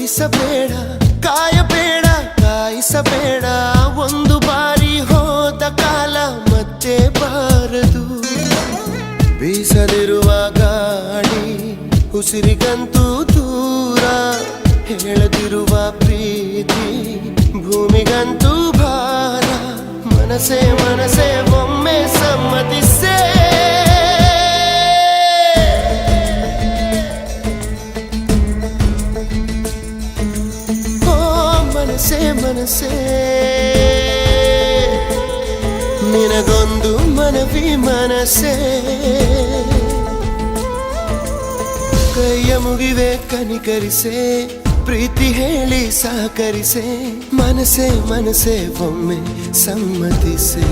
ತೋರಿಸಬೇಡ, ಕಾಯಬೇಡ ಕಾಯಿಸಬೇಡ. ಒಂದು ಬಾರಿ ಹೋದ ಕಾಲ ಮತ್ತೆ ಬಾರದು. ಬೀಸಲಿರುವ ಗಾಳಿ ಉಸಿರಿಗಂತೂ ದೂರ, ಹೇಳದಿರುವ ಪ್ರೀತಿ ಭೂಮಿಗಂತೂ ಭಾರ. ಮನಸೇ ಮನಸೇ ಒಮ್ಮೆ ಸಮ್ಮತಿಸೇ. ಮನಸೇ ಮನಸೇ ನಿನಗೊಂದು ಮನವಿ ಮನಸೇ. ಕೈಯ ಮುಗಿವೆ ಕನಿಕರಿಸೆ, ಪ್ರೀತಿ ಹೇಳಿ ಸಹಕರಿಸೆ. ಮನಸೇ ಮನಸೇ ಒಮ್ಮೆ ಸಮ್ಮತಿಸೆ.